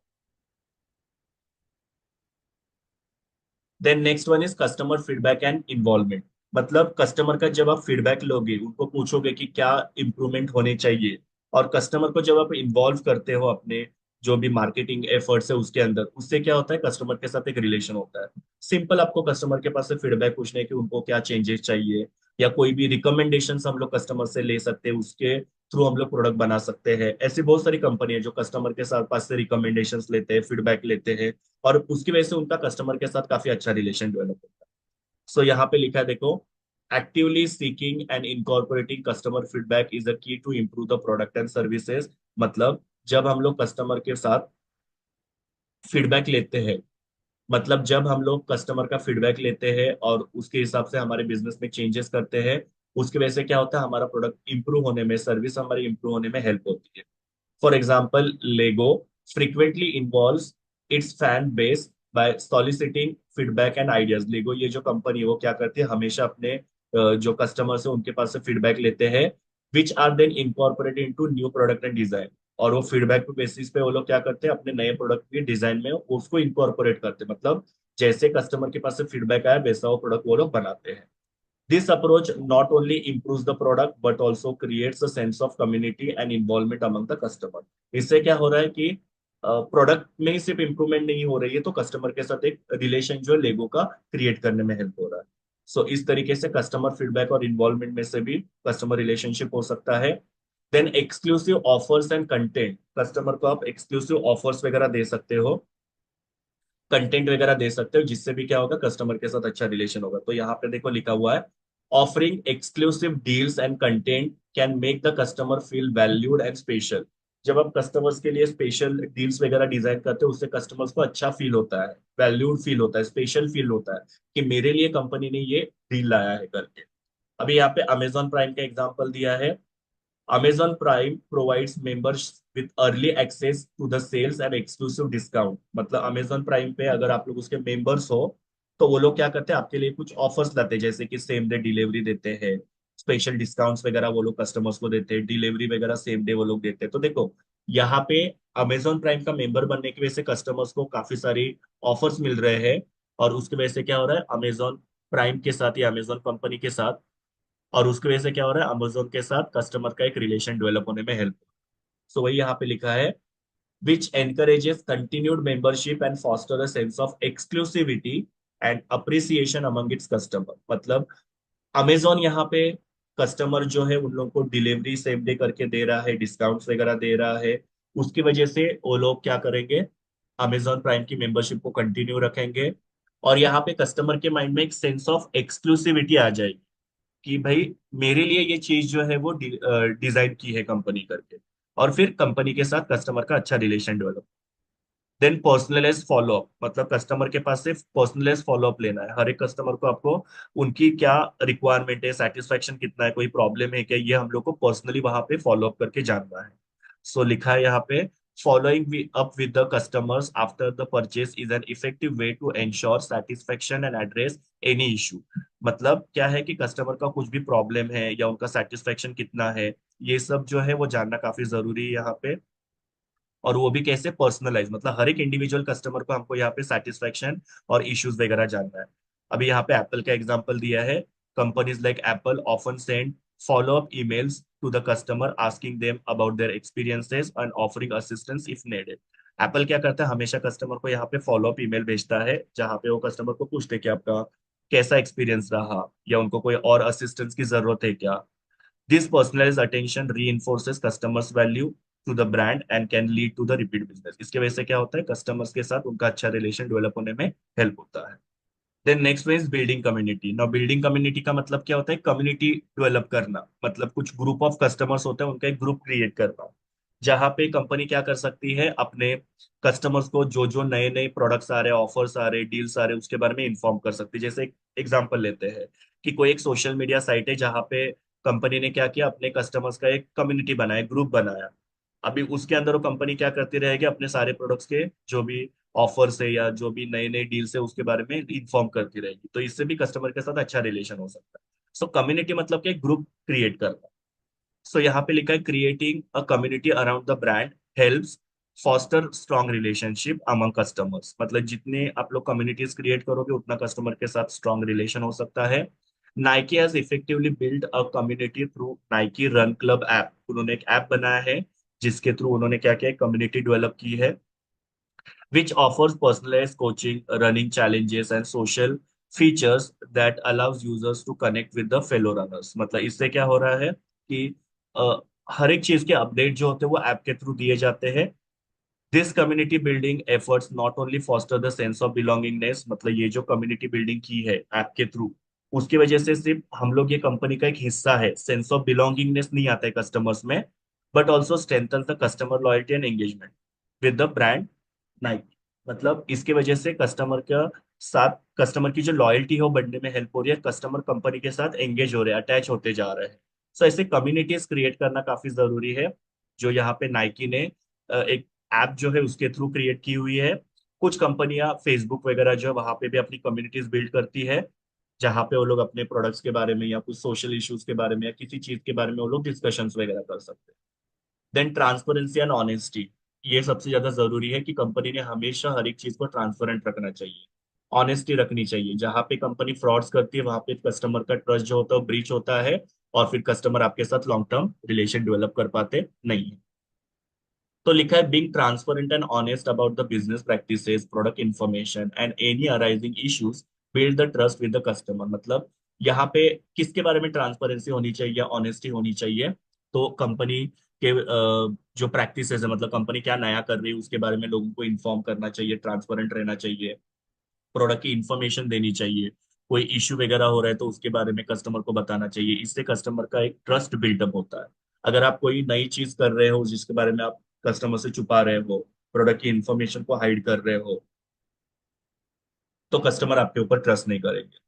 Then next one is customer feedback and involvement. मतलब कस्टमर का जब आप फीडबैक लोगे, उनको पूछोगे कि क्या इंप्रूवमेंट होने चाहिए, और कस्टमर को जब आप इन्वॉल्व करते हो अपने जो भी मार्केटिंग एफर्ट्स है उसके अंदर, उससे क्या होता है कस्टमर के साथ एक रिलेशन होता है। सिंपल आपको कस्टमर के पास से फीडबैक पूछना है कि उनको क्या चेंजेस चाहिए, या कोई भी रिकमेंडेशन हम लोग कस्टमर से ले सकते हैं, उसके थ्रू हम लोग प्रोडक्ट बना सकते हैं। ऐसी बहुत सारी कंपनी है जो कस्टमर के साथ पास से रिकमेंडेशंस लेते हैं, फीडबैक लेते हैं, और उसकी वजह से उनका कस्टमर के साथ काफी अच्छा रिलेशन डेवलप होता है। सो यहाँ पे लिखा है देखो, actively seeking and incorporating customer feedback is a key to improve the product and services. मतलब जब हम लोग कस्टमर के साथ फीडबैक लेते हैं, मतलब जब हम लोग कस्टमर का फीडबैक लेते हैं और उसके हिसाब से हमारे बिजनेस में चेंजेस करते हैं, उसकी वजह से क्या होता है, हमारा प्रोडक्ट इंप्रूव होने में, सर्विस हमारी इंप्रूव होने में हेल्प होती है। For example, Lego frequently involves its fan base by soliciting feedback and ideas। Lego ये जो कंपनी है वो क्या करती है, हमेशा अपने जो कस्टमर्स है उनके पास से फीडबैक लेते हैं, which are then incorporated into new product and design। और वो फीडबैक पे बेसिस पे वो लोग क्या करते हैं, अपने नए प्रोडक्ट के डिजाइन में उसको इनकॉर्पोरेट करते हैं। मतलब जैसे कस्टमर के पास से फीडबैक आया वैसा वो प्रोडक्ट वो लोग बनाते हैं। This approach not only improves the product but also creates a sense of community and involvement among the customer। इससे क्या हो रहा है कि प्रोडक्ट में ही सिर्फ इंप्रूवमेंट नहीं हो रही है, तो कस्टमर के साथ एक रिलेशन जो है लेगो का क्रिएट करने में हेल्प हो रहा है। सो इस तरीके से कस्टमर फीडबैक और इन्वॉल्वमेंट में से भी कस्टमर रिलेशनशिप हो सकता है। Then exclusive offers and content, customer को आप एक्सक्लूसिव ऑफर्स वगैरह दे सकते हो, कंटेंट वगैरह दे सकते हो, जिससे भी क्या होगा, कस्टमर के साथ अच्छा रिलेशन होगा। तो यहाँ पे देखो लिखा हुआ है, offering exclusive deals and content can make the customer feel valued and special. जब आप कस्टमर्स के लिए स्पेशल डील्स वगैरह डिजाइन करते हो, उससे कस्टमर्स को अच्छा फील होता है, वैल्यूड फील होता है, स्पेशल फील होता है कि मेरे लिए कंपनी ने ये डील लाया है करके। अभी यहाँ पे अमेजॉन प्राइम का एग्जांपल दिया है। Amazon Prime provides members with early access to the sales and exclusive discount। मतलब Amazon Prime पे अगर आप लोग उसके मेंबर्स हो, तो वो लोग क्या करते हैं, आपके लिए कुछ ऑफर्स लाते हैं, जैसे कि सेम डे डिलीवरी देते हैं, स्पेशल डिस्काउंट्स वगैरह वो लोग कस्टमर्स को देते हैं, डिलीवरी वगैरह सेम डे वो लोग देते हैं। तो देखो यहाँ पे Amazon प्राइम का मेंबर बनने की वजह से कस्टमर्स को काफी सारी ऑफर्स मिल रहे हैं, और उसकी वजह से क्या हो रहा है, Amazon प्राइम के साथ या Amazon कंपनी के साथ, और उसकी वजह से क्या हो रहा है, अमेजोन के साथ कस्टमर का एक रिलेशन डेवलप होने में हेल्प। सो वही यहाँ पे लिखा है, which encourages continued membership and foster a sense of exclusivity and appreciation among its customer. मतलब अमेजोन यहाँ पे कस्टमर जो है उन लोगों को डिलीवरी सेम डे करके दे रहा है, डिस्काउंट्स वगैरह दे रहा है, उसकी वजह से वो लोग क्या करेंगे, अमेजोन प्राइम की मेंबरशिप को कंटिन्यू रखेंगे। और यहाँ पे कस्टमर के माइंड में एक सेंस ऑफ एक्सक्लूसिविटी आ जाएगी कि भाई मेरे लिए ये चीज जो है वो डिजाइन की है कंपनी करके, और फिर कंपनी के साथ कस्टमर का अच्छा relation develop. Then personalise follow up, मतलब कस्टमर के पास से पर्सनलाइज फॉलोअप लेना है, हर एक कस्टमर को आपको उनकी क्या रिक्वायरमेंट है, सेटिस्फेक्शन कितना है, कोई प्रॉब्लम है क्या, ये हम लोग को पर्सनली वहां पे फॉलोअप करके जानना है। सो लिखा है यहाँ पे, following up with the customers after the purchase is an effective way to ensure satisfaction and address any issue. मतलब क्या है कि कस्टमर का कुछ भी प्रॉब्लम है या उनका सेटिस्फेक्शन कितना है, ये सब जो है वो जानना काफी जरूरी है यहाँ पे। और वो भी कैसे, पर्सनलाइज, मतलब हर एक इंडिविजुअल कस्टमर को हमको यहाँ पे सेटिस्फेक्शन और इश्यूज वगैरह जानना है। अभी यहाँ पे एप्पल का एग्जांपल दिया है, companies like Apple often send follow up emails to the customer asking them about their experiences and offering assistance if needed. Apple क्या करता है, हमेशा कस्टमर को यहाँ पे फॉलो अप ईमेल भेजता है, जहाँ पे वो कस्टमर को पूछते हैं कि आपका कैसा एक्सपीरियंस रहा, या उनको कोई और असिस्टेंस की जरूरत है क्या। This personalized attention reinforces customers' value to the brand and can lead to the repeat business। इसके वजह से क्या होता है, कस्टमर्स के साथ उनका अच्छा रिलेशन डेवलप होने में हेल्प होता है। Then next one is building community. Now building community का मतलब क्या होता है, कम्युनिटी डेवलप करना, मतलब कुछ ग्रुप ऑफ कस्टमर्स होते हैं, उनका एक ग्रुप क्रिएट करना, जहां पे कंपनी क्या कर सकती है, अपने कस्टमर्स को जो जो नए नए प्रोडक्ट्स आ रहे हैं, ऑफर्स आ रहे हैं, डील्स आ रहे हैं, उसके बारे में इन्फॉर्म कर सकती है। जैसे एक एग्जांपल लेते हैं कि कोई एक सोशल मीडिया साइट है, जहां पे कंपनी ने क्या किया, अपने कस्टमर्स का एक कम्युनिटी बनाया, ग्रुप बनाया। अभी उसके अंदर वो कंपनी क्या करती रहेगी, अपने सारे प्रोडक्ट्स के जो भी ऑफर्स है या जो भी नए नए डील्स है उसके बारे में इन्फॉर्म करती रहेगी, तो इससे भी कस्टमर के साथ अच्छा रिलेशन हो सकता है। सो कम्युनिटी मतलब क्या, ग्रुप क्रिएट करना। सो यहाँ पे लिखा है, creating a community around the brand helps foster strong relationship among customers. मतलब जितने आप लोग कम्युनिटीज क्रिएट करोगे, उतना कस्टमर के साथ स्ट्रॉन्ग रिलेशन हो सकता है। Nike has effectively build a community through Nike run club app. उन्होंने एक ऐप बनाया है, जिसके थ्रू उन्होंने क्या किया, कम्युनिटी डेवलप की है, which offers personalized coaching, running challenges and social features that allows users to connect with the fellow runners। मतलब इससे क्या हो रहा है कि हर एक चीज के अपडेट जो होते हैं वो ऐप के थ्रू दिए जाते हैं। This community building efforts not only foster the sense of belongingness, मतलब ये जो कम्युनिटी बिल्डिंग की है ऐप के थ्रू, उसकी वजह से सिर्फ हम लोग ये कंपनी का एक हिस्सा है, सेंस ऑफ बिलोंगिंगनेस नहीं आता है कस्टमर्स में, but also strengthen the customer loyalty and engagement with the brand Nike. मतलब इसके वजह से कस्टमर का साथ, कस्टमर की जो लॉयल्टी है वो बढ़ने में हेल्प हो रही है, कस्टमर कंपनी के साथ एंगेज हो रहे हैं, अटैच होते जा रहे हैं। सो ऐसे कम्युनिटीज क्रिएट करना काफी जरूरी है, जो यहाँ पे नाइकी ने एक ऐप जो है उसके थ्रू क्रिएट की हुई है। कुछ कंपनियां फेसबुक वगैरह जो है वहां पे भी अपनी कम्युनिटीज बिल्ड करती है, जहाँ पे वो लोग अपने प्रोडक्ट्स के बारे में या कुछ सोशल इश्यूज के बारे में या किसी चीज के बारे में वो लोग डिस्कशंस वगैरह कर सकते हैं। देन ट्रांसपेरेंसी एंड ऑनेस्टी, ये सबसे ज्यादा जरूरी है कि कंपनी ने हमेशा हर एक चीज को ट्रांसपेरेंट रखना चाहिए, ऑनेस्टी रखनी चाहिए। जहां पे कंपनी फ्रॉड्स करती है, वहां पे कस्टमर का ट्रस्ट जो होता है ब्रीच होता है, और फिर कस्टमर आपके साथ लॉन्ग टर्म रिलेशन डेवलप कर पाते नहीं है। तो लिखा है, being transparent and honest about the business practices, product information and any arising issues build the trust with the customer. मतलब यहाँ पे किसके बारे में ट्रांसपेरेंसी होनी चाहिए, ऑनेस्टी होनी चाहिए, तो कंपनी के जो प्रैक्टिसेस है, मतलब कंपनी क्या नया कर रही है उसके बारे में लोगों को इन्फॉर्म करना चाहिए, ट्रांसपेरेंट रहना चाहिए, प्रोडक्ट की इन्फॉर्मेशन देनी चाहिए, कोई इश्यू वगैरह हो रहा है तो उसके बारे में कस्टमर को बताना चाहिए। इससे कस्टमर का एक ट्रस्ट बिल्डअप होता है। अगर आप कोई नई चीज कर रहे हो जिसके बारे में आप कस्टमर से छुपा रहे हो, प्रोडक्ट की इन्फॉर्मेशन को हाइड कर रहे हो, तो कस्टमर आपके ऊपर ट्रस्ट नहीं करेंगे।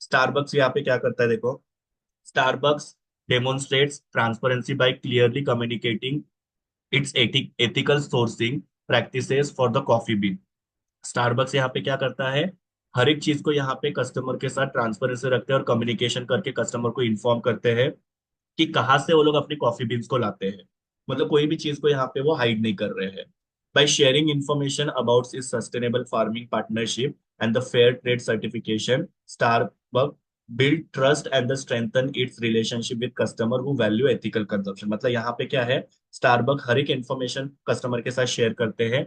स्टारबक्स यहाँ पे क्या करता है देखो, Starbucks demonstrates transparency by clearly communicating its ethical sourcing practices for the coffee bean. Starbucks यहाँ पे क्या करता है, हर एक चीज को यहाँ पे कस्टमर के साथ ट्रांसपेरेंसी रखते हैं और कम्युनिकेशन करके कस्टमर को इन्फॉर्म करते हैं कि कहाँ से वो लोग अपनी कॉफी बीन्स को लाते हैं। मतलब कोई भी चीज को यहाँ पे वो हाइड नहीं कर रहे हैं। बाय शेयरिंग इंफॉर्मेशन अबाउट इस sustainable farming partnership and the fair trade certification, Starbuck build trust and the strengthen it's relationship with customer who value ethical consumption. मतलब यहाँ पे क्या है, स्टारबक हर एक इन्फॉर्मेशन कस्टमर के साथ शेयर करते हैं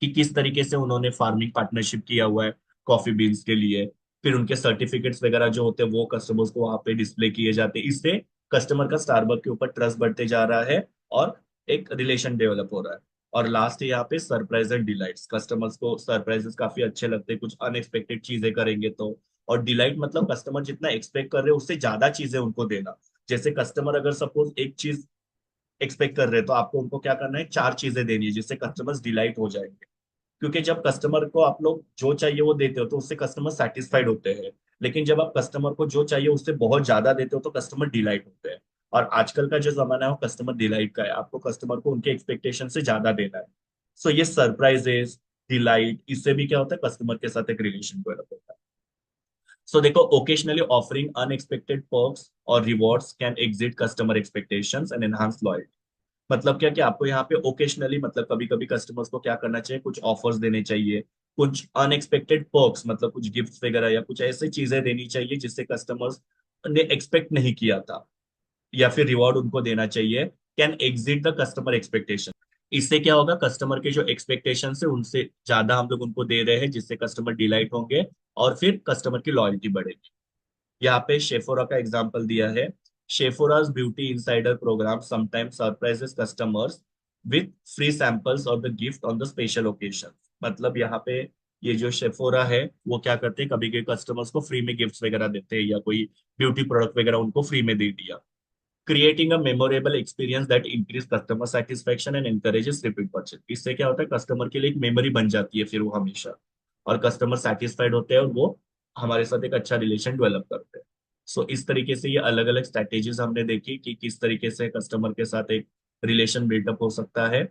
कि किस तरीके से उन्होंने फार्मिंग पार्टनरशिप किया हुआ है कॉफी बीन्स के लिए। फिर उनके सर्टिफिकेट्स वगैरह जो होते हैं वो कस्टमर्स को वहां पे डिस्प्ले किए जाते हैं। इससे कस्टमर का स्टारबक के ऊपर ट्रस्ट बढ़ते जा रहा है और एक रिलेशन डेवलप हो रहा है। और लास्ट है यहाँ पे सरप्राइज एंड डिलाइट्स। कस्टमर्स को सरप्राइजेस काफी अच्छे लगते हैं, कुछ अनएक्सपेक्टेड चीजें करेंगे तो। और डिलाइट मतलब कस्टमर जितना एक्सपेक्ट कर रहे हैं उससे ज्यादा चीजें उनको देना। जैसे कस्टमर अगर सपोज एक चीज एक्सपेक्ट कर रहे हैं तो आपको उनको क्या करना है, चार चीजें देनी है जिससे कस्टमर्स डिलाइट हो जाएंगे। क्योंकि जब कस्टमर को आप लोग जो चाहिए वो देते हो तो उससे कस्टमर सेटिस्फाइड होते हैं। लेकिन जब आप कस्टमर को जो चाहिए उससे बहुत ज्यादा देते हो तो कस्टमर डिलाइट होते हैं। और आजकल का जो जमाना है वो कस्टमर डिलाइट का है, आपको कस्टमर को उनके एक्सपेक्टेशन से ज्यादा देना है। सो ये सरप्राइजेस, डिलाइट, इससे भी क्या होता है, कस्टमर के साथ एक रिलेशन डेवलप होता है। सो देखो, ओकेशनली ऑफरिंग अनएक्सपेक्टेड पर्क्स और rewards can exit customer expectations and enhance loyalty. मतलब क्या कि आपको यहाँ पे ओकेशनली मतलब कभी कभी कस्टमर्स को क्या करना चाहिए, कुछ ऑफर्स देने चाहिए, कुछ अनएक्सपेक्टेड पर्क्स मतलब कुछ गिफ्ट्स वगैरह या कुछ ऐसी चीजें देनी चाहिए जिससे कस्टमर्स ने एक्सपेक्ट नहीं किया था, या फिर रिवॉर्ड उनको देना चाहिए। Can exit the customer expectation. इससे क्या होगा, कस्टमर के जो एक्सपेक्टेशन है उनसे ज्यादा हम लोग उनको दे रहे हैं जिससे कस्टमर डिलाइट होंगे और फिर कस्टमर की लॉयल्टी बढ़ेगी। यहाँ पे शेफोरा का एग्जांपल दिया है। Sephora's beauty insider programme sometimes surprises customers with free samples और the gift on the special occasion. मतलब यहाँ पे ये जो शेफोरा है वो क्या करते हैं, कभी कभी कस्टमर्स को फ्री में गिफ्ट्स वगैरह देते हैं या कोई ब्यूटी प्रोडक्ट वगैरह उनको फ्री में दे दिया। Creating a memorable experience that increase customer satisfaction and encourages repeat purchase. इससे क्या होता है, कस्टमर के लिए एक मेमोरी बन जाती है फिर वो हमेशा, और कस्टमर सेटिस्फाइड होते हैं और वो हमारे साथ एक अच्छा रिलेशन डेवलप करते हैं। सो इस तरीके से ये अलग अलग स्ट्रैटेजीज हमने देखी कि किस तरीके से कस्टमर के साथ एक रिलेशन बिल्डअप हो सकता है।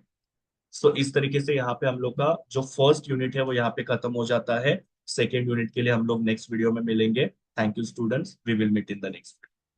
सो इस तरीके से यहाँ पे हम लोग का जो फर्स्ट यूनिट है वो यहाँ पे खत्म हो जाता है। सेकेंड यूनिट के लिए हम लोग नेक्स्ट वीडियो में मिलेंगे। Thank you students, we will meet in the next.